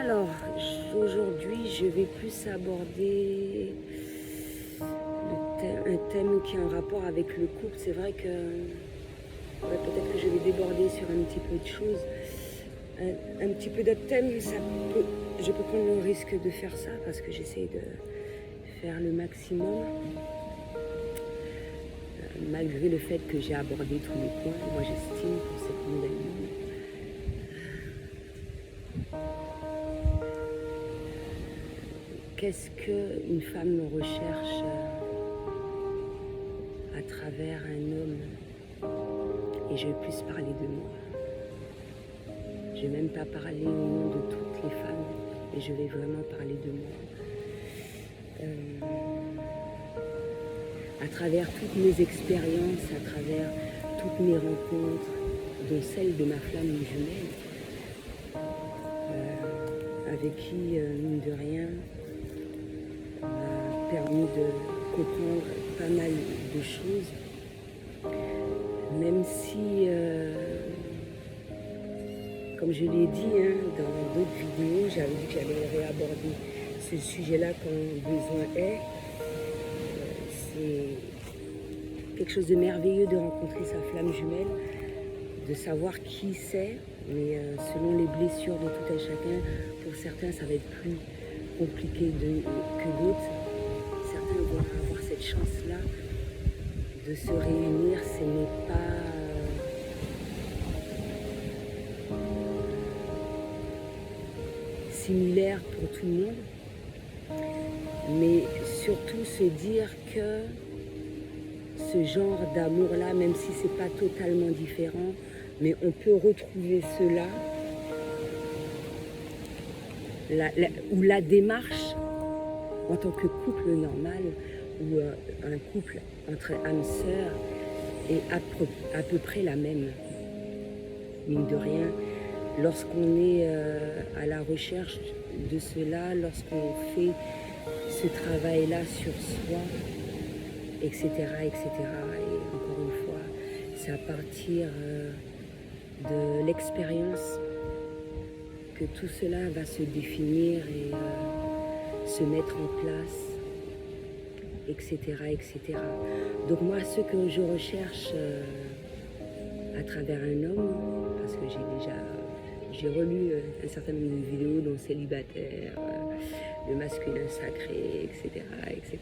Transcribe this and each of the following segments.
Alors, aujourd'hui, je vais plus aborder un thème qui est en rapport avec le couple. C'est vrai que peut-être que je vais déborder sur un petit peu de choses. Un petit peu d'autres thèmes, je peux prendre le risque de faire ça parce que j'essaie de faire le maximum. Malgré le fait que j'ai abordé tous les points, moi j'estime pour cette nouvelle vie. Qu'est-ce qu'une femme recherche à travers un homme? Et je vais plus parler de moi. Je ne vais même pas parler au nom de toutes les femmes, mais je vais vraiment parler de moi. À travers toutes mes expériences, à travers toutes mes rencontres, dont celle de ma flamme jumelle, avec qui, mine de rien, m'a permis de comprendre pas mal de choses, même si, comme je l'ai dit dans d'autres vidéos, j'avais dit que j'allais réaborder ce sujet-là quand besoin est. C'est quelque chose de merveilleux de rencontrer sa flamme jumelle, de savoir qui c'est, mais selon les blessures de tout un chacun, pour certains ça va être plus compliqué que d'autres. Certains vont avoir cette chance-là de se réunir, ce n'est pas similaire pour tout le monde, mais surtout se dire que ce genre d'amour-là, même si c'est pas totalement différent, mais on peut retrouver cela, ou la démarche en tant que couple normal, ou un couple entre âmes sœurs est à peu près la même. Mine de rien, lorsqu'on est à la recherche de cela, lorsqu'on fait ce travail-là sur soi, etc., etc. Et encore une fois, c'est à partir de l'expérience que tout cela va se définir et se mettre en place, etc., etc. Donc moi, ce que je recherche à travers un homme, parce que j'ai relu un certain nombre de vidéos dont célibataire, le masculin sacré, etc., etc.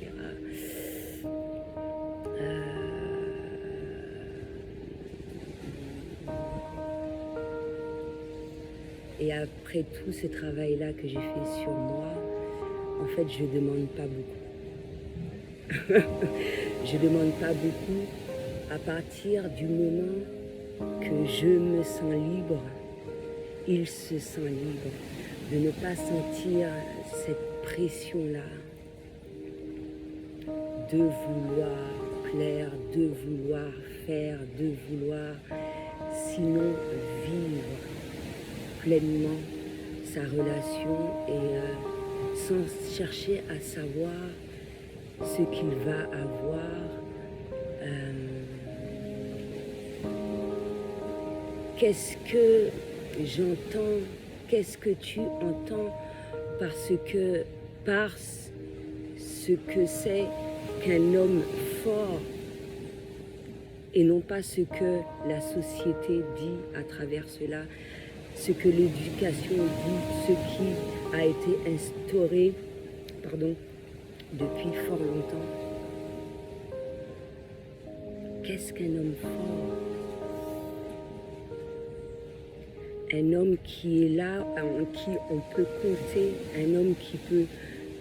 Et après tout ce travail-là que j'ai fait sur moi, en fait, je ne demande pas beaucoup. Je ne demande pas beaucoup à partir du moment que je me sens libre, il se sent libre, de ne pas sentir cette pression-là, de vouloir plaire, de vouloir faire, de vouloir, sinon vivre pleinement sa relation et sans chercher à savoir ce qu'il va avoir. Qu'est-ce que j'entends, qu'est-ce que tu entends par ce que c'est qu'un homme fort et non pas ce que la société dit à travers cela, ce que l'éducation dit, ce qui a été instauré, depuis fort longtemps. Qu'est-ce qu'un homme fort? Un homme qui est là, en qui on peut compter, un homme qui peut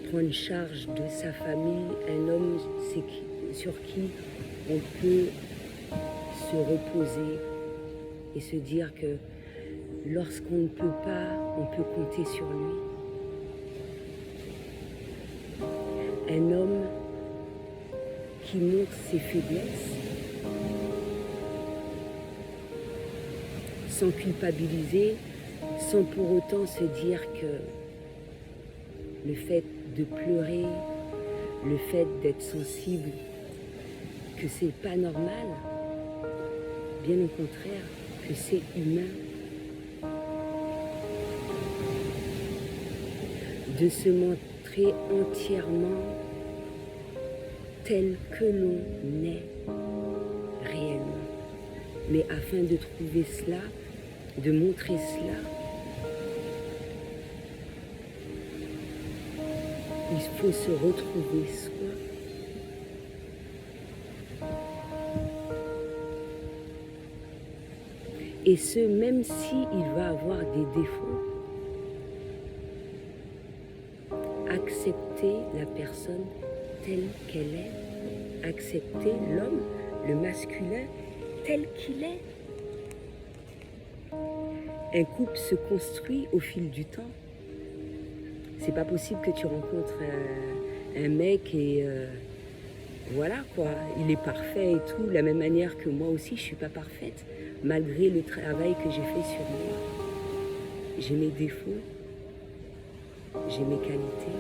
prendre charge de sa famille, un homme sur qui on peut se reposer et se dire que lorsqu'on ne peut pas, on peut compter sur lui. Un homme qui montre ses faiblesses sans culpabiliser, sans pour autant se dire que le fait de pleurer, le fait d'être sensible, que c'est pas normal, bien au contraire, que c'est humain. de se montrer entièrement tel que l'on est réellement. Mais afin de trouver cela, de montrer cela, il faut se retrouver soi. Et ce, même s'il va avoir des défauts, accepter la personne telle qu'elle est, accepter l'homme, le masculin, tel qu'il est. Un couple se construit au fil du temps. C'est pas possible que tu rencontres un mec et voilà quoi, il est parfait et tout, de la même manière que moi aussi je suis pas parfaite, malgré le travail que j'ai fait sur moi. J'ai mes défauts, j'ai mes qualités,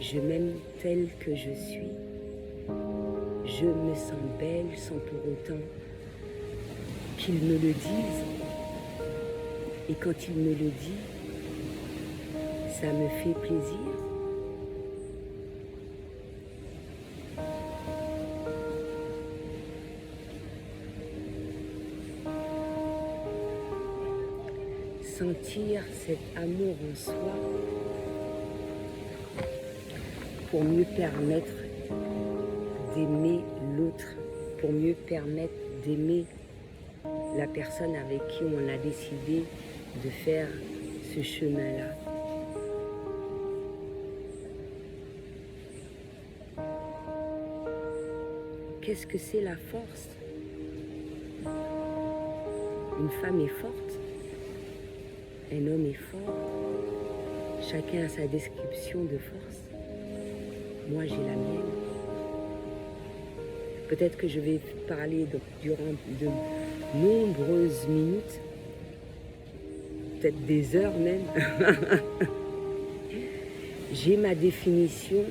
je m'aime telle que je suis, je me sens belle sans pour autant qu'ils me le disent. Et quand il me le dit, ça me fait plaisir. Sentir cet amour en soi pour mieux permettre d'aimer l'autre, pour mieux permettre d'aimer la personne avec qui on a décidé de faire ce chemin-là. Qu'est-ce que c'est la force? Une femme est forte, un homme est fort, chacun a sa description de force. Moi, j'ai la mienne. Peut-être que je vais parler durant de nombreuses minutes, peut-être des heures même. J'ai ma définition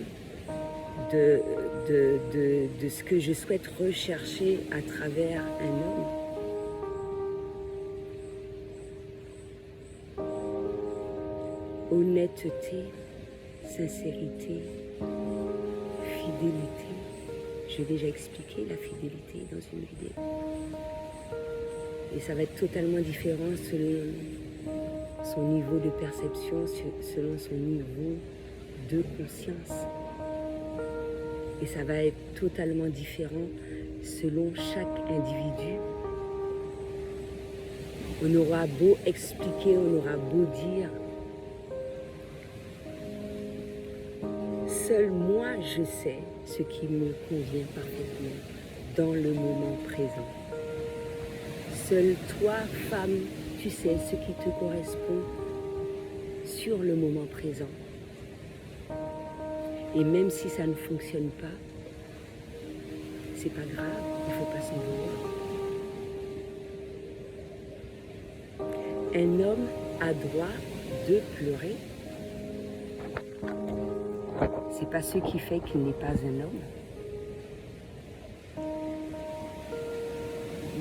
de ce que je souhaite rechercher à travers un homme. Honnêteté, sincérité, fidélité. J'ai déjà expliqué la fidélité dans une vidéo. Et ça va être totalement différent selon son niveau de perception, selon son niveau de conscience. Et ça va être totalement différent selon chaque individu. On aura beau expliquer, on aura beau dire, seul moi je sais ce qui me convient parfaitement dans le moment présent. Seule toi, femme, tu sais ce qui te correspond sur le moment présent. Et même si ça ne fonctionne pas, c'est pas grave, il ne faut pas s'en vouloir. Un homme a droit de pleurer. C'est pas ce qui fait qu'il n'est pas un homme.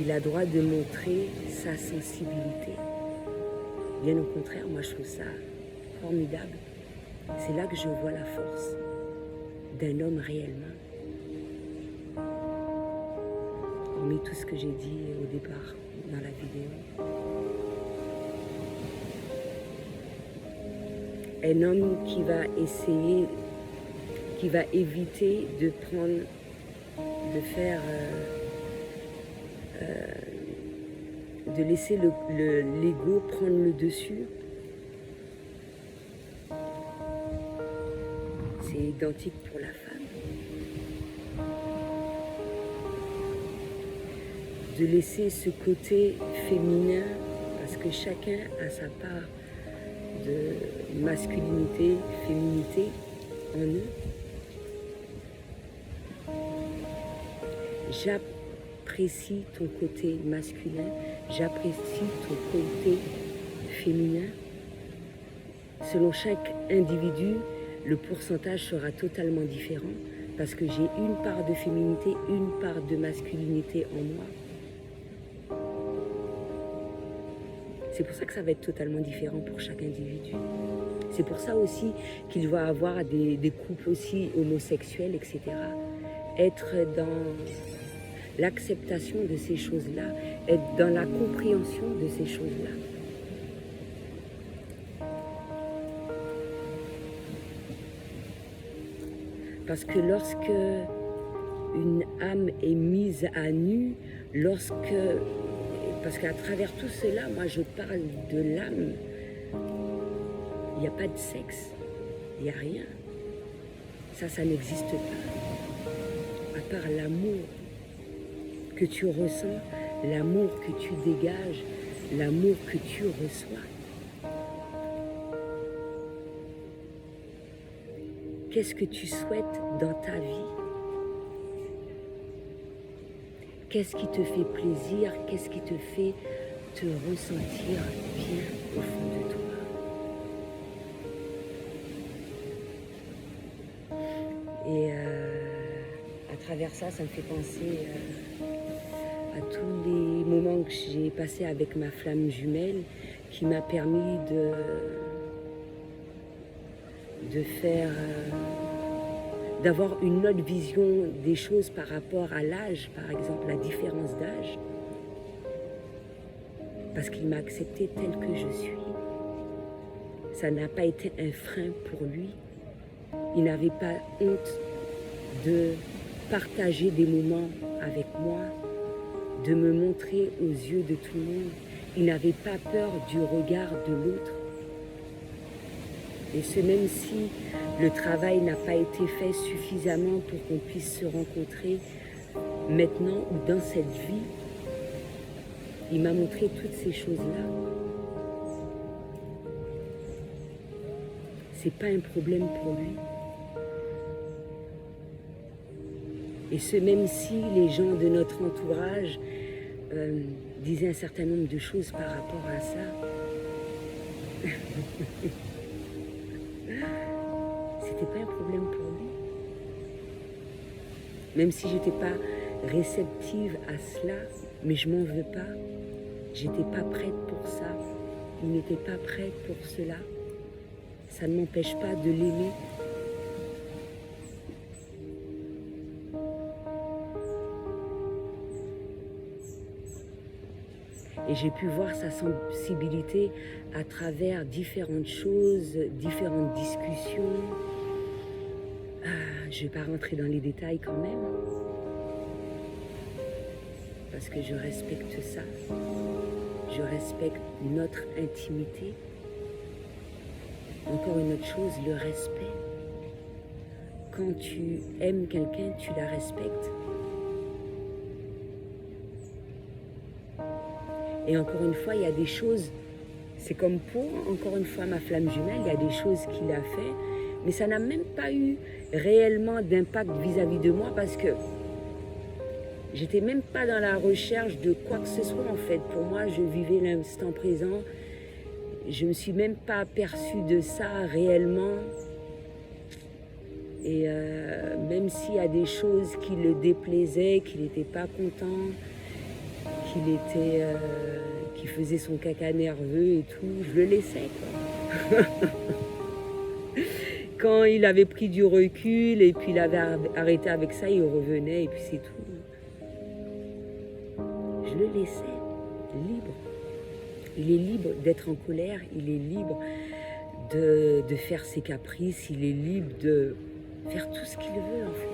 Il a droit de montrer sa sensibilité. Bien au contraire, moi je trouve ça formidable. C'est là que je vois la force d'un homme réellement. Hormis tout ce que j'ai dit au départ dans la vidéo. Un homme qui va essayer, qui va éviter de prendre, de faire, de laisser l'ego prendre le dessus. C'est identique pour la femme. De laisser ce côté féminin, parce que chacun a sa part de masculinité, féminité en eux. J'apprécie ton côté masculin, j'apprécie ton côté féminin. Selon chaque individu, le pourcentage sera totalement différent parce que j'ai une part de féminité, une part de masculinité en moi. C'est pour ça que ça va être totalement différent pour chaque individu. C'est pour ça aussi qu'il va y avoir des couples aussi homosexuels, etc. Être dans l'acceptation de ces choses-là, être dans la compréhension de ces choses-là. Parce que lorsque une âme est mise à nu, parce qu'à travers tout cela, moi je parle de l'âme, il n'y a pas de sexe, il n'y a rien. Ça n'existe pas. À part l'amour que tu ressens, l'amour que tu dégages, l'amour que tu reçois. Qu'est-ce que tu souhaites dans ta vie? Qu'est-ce qui te fait plaisir? Qu'est-ce qui te fait te ressentir bien au fond de toi? Et à travers ça, ça me fait penser à tous les moments que j'ai passés avec ma flamme jumelle qui m'a permis d'avoir une autre vision des choses par rapport à l'âge, par exemple la différence d'âge, parce qu'il m'a accepté tel que je suis. Ça n'a pas été un frein pour lui. Il n'avait pas honte de partager des moments avec moi, de me montrer aux yeux de tout le monde. Il n'avait pas peur du regard de l'autre. Et ce, même si le travail n'a pas été fait suffisamment pour qu'on puisse se rencontrer maintenant ou dans cette vie, il m'a montré toutes ces choses-là. C'est pas un problème pour lui. Et ce, même si les gens de notre entourage disaient un certain nombre de choses par rapport à ça, c'était pas un problème pour lui. Même si j'étais pas réceptive à cela, mais je m'en veux pas. J'étais pas prête pour ça. Il n'était pas prêt pour cela. Ça ne m'empêche pas de l'aimer. Et j'ai pu voir sa sensibilité à travers différentes choses, différentes discussions. Je ne vais pas rentrer dans les détails quand même, parce que je respecte ça. Je respecte notre intimité. Encore une autre chose, le respect. Quand tu aimes quelqu'un, tu la respectes. Et encore une fois, il y a des choses, c'est comme pour, encore une fois, ma flamme jumelle, il y a des choses qu'il a fait, mais ça n'a même pas eu réellement d'impact vis-à-vis de moi parce que j'étais même pas dans la recherche de quoi que ce soit en fait. Pour moi, je vivais l'instant présent. Je me suis même pas aperçue de ça réellement. Et même s'il y a des choses qui le déplaisaient, qu'il n'était pas content, qu'il faisait son caca nerveux et tout, je le laissais quoi. Quand il avait pris du recul et puis il avait arrêté avec ça, il revenait et puis c'est tout. Je le laissais libre. Il est libre d'être en colère, il est libre de faire ses caprices, il est libre de faire tout ce qu'il veut en fait.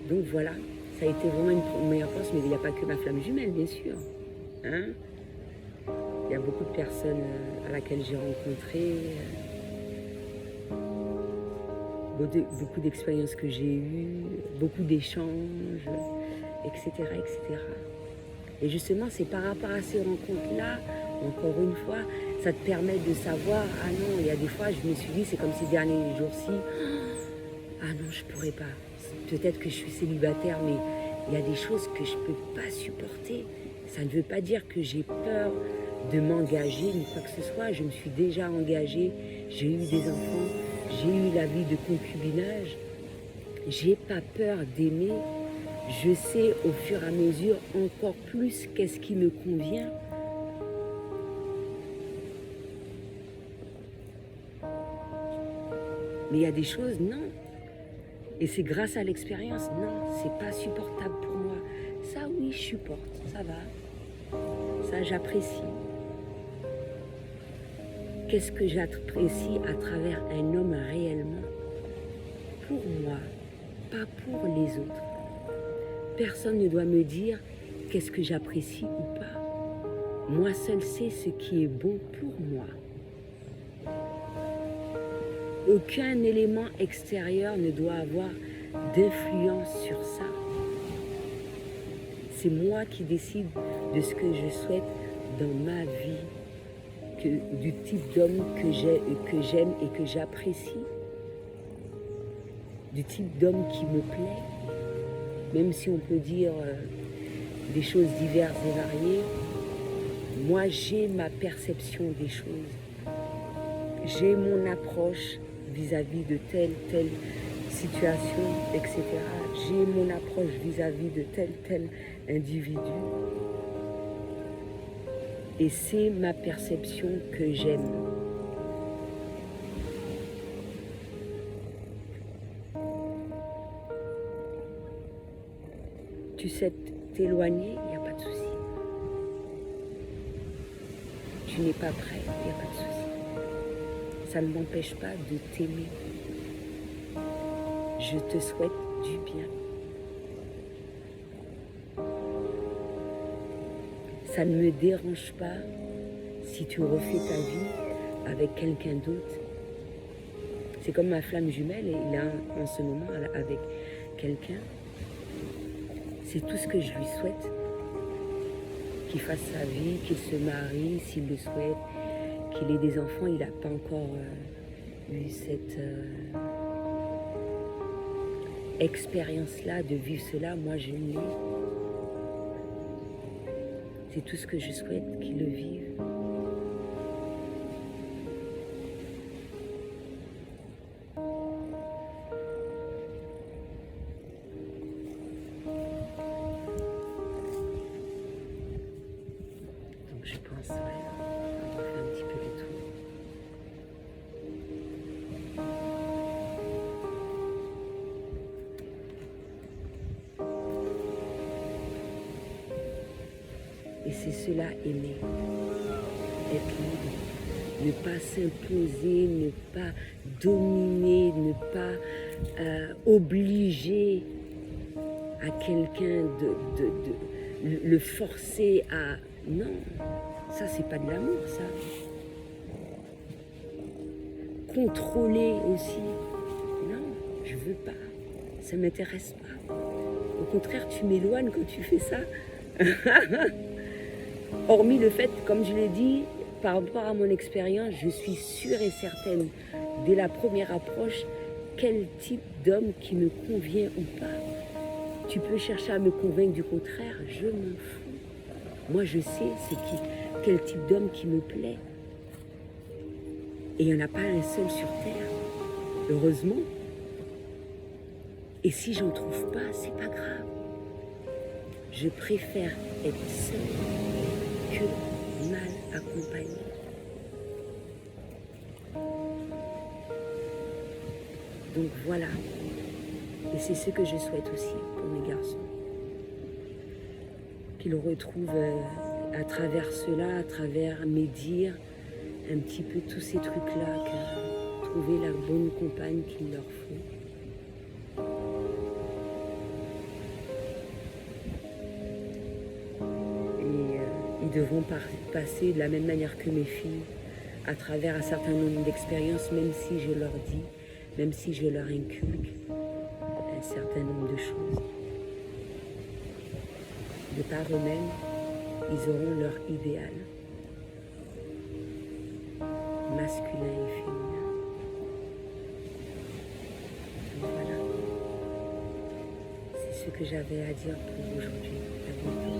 Donc voilà, ça a été vraiment une première fois, mais il n'y a pas que ma flamme jumelle, bien sûr. Hein? Il y a beaucoup de personnes à laquelle j'ai rencontré, beaucoup d'expériences que j'ai eues, beaucoup d'échanges, etc., etc. Et justement, c'est par rapport à ces rencontres-là, encore une fois, ça te permet de savoir, ah non, il y a des fois, je me suis dit, c'est comme ces derniers jours-ci, ah non, je pourrais pas. Peut-être que je suis célibataire, mais il y a des choses que je ne peux pas supporter. Ça ne veut pas dire que j'ai peur de m'engager ni quoi que ce soit. Je me suis déjà engagée, j'ai eu des enfants, j'ai eu la vie de concubinage. J'ai pas peur d'aimer. Je sais au fur et à mesure encore plus qu'est-ce qui me convient. Mais il y a des choses, non. Et c'est grâce à l'expérience, non, c'est pas supportable pour moi. Ça, oui, je supporte, ça va. Ça, j'apprécie. Qu'est-ce que j'apprécie à travers un homme réellement? Pour moi, pas pour les autres. Personne ne doit me dire qu'est-ce que j'apprécie ou pas. Moi seul sais ce qui est bon pour moi. Aucun élément extérieur ne doit avoir d'influence sur ça. C'est moi qui décide de ce que je souhaite dans ma vie, du type d'homme que j'aime et que j'apprécie, du type d'homme qui me plaît, même si on peut dire des choses diverses et variées. Moi, j'ai ma perception des choses. J'ai mon approche vis-à-vis de telle situation, etc. J'ai mon approche vis-à-vis de tel individu. Et c'est ma perception que j'aime. Tu sais t'éloigner, il n'y a pas de souci. Tu n'es pas prêt, il n'y a pas de souci. Ça ne m'empêche pas de t'aimer. Je te souhaite du bien. Ça ne me dérange pas si tu refais ta vie avec quelqu'un d'autre. C'est comme ma flamme jumelle, et il est en ce moment avec quelqu'un. C'est tout ce que je lui souhaite. Qu'il fasse sa vie, qu'il se marie s'il le souhaite, qu'il ait des enfants. Il n'a pas encore eu cette expérience-là de vivre cela. Moi, je l'ai. C'est tout ce que je souhaite, qu'il le vive. Donc je pense, ouais, on va faire un petit peu le tour. Et c'est cela, aimer, être libre, ne pas s'imposer, ne pas dominer, ne pas obliger à quelqu'un de le forcer à... Non, ça c'est pas de l'amour, ça. Contrôler aussi, non, je veux pas, ça m'intéresse pas. Au contraire, tu m'éloignes quand tu fais ça. Hormis le fait, comme je l'ai dit, par rapport à mon expérience, je suis sûre et certaine, dès la première approche, quel type d'homme qui me convient ou pas. Tu peux chercher à me convaincre du contraire, je m'en fous. Moi, je sais quel type d'homme qui me plaît. Et il n'y en a pas un seul sur Terre, heureusement. Et si j'en trouve pas, c'est pas grave. Je préfère être seule que mal accompagnée. Donc voilà. Et c'est ce que je souhaite aussi pour mes garçons. Qu'ils retrouvent à travers cela, à travers mes dires, un petit peu tous ces trucs-là, trouver la bonne compagne qu'il leur faut. Ils devront passer de la même manière que mes filles, à travers un certain nombre d'expériences, même si je leur dis, même si je leur inculque un certain nombre de choses. De par eux-mêmes, ils auront leur idéal, masculin et féminin. Donc voilà, c'est ce que j'avais à dire pour aujourd'hui. À bientôt.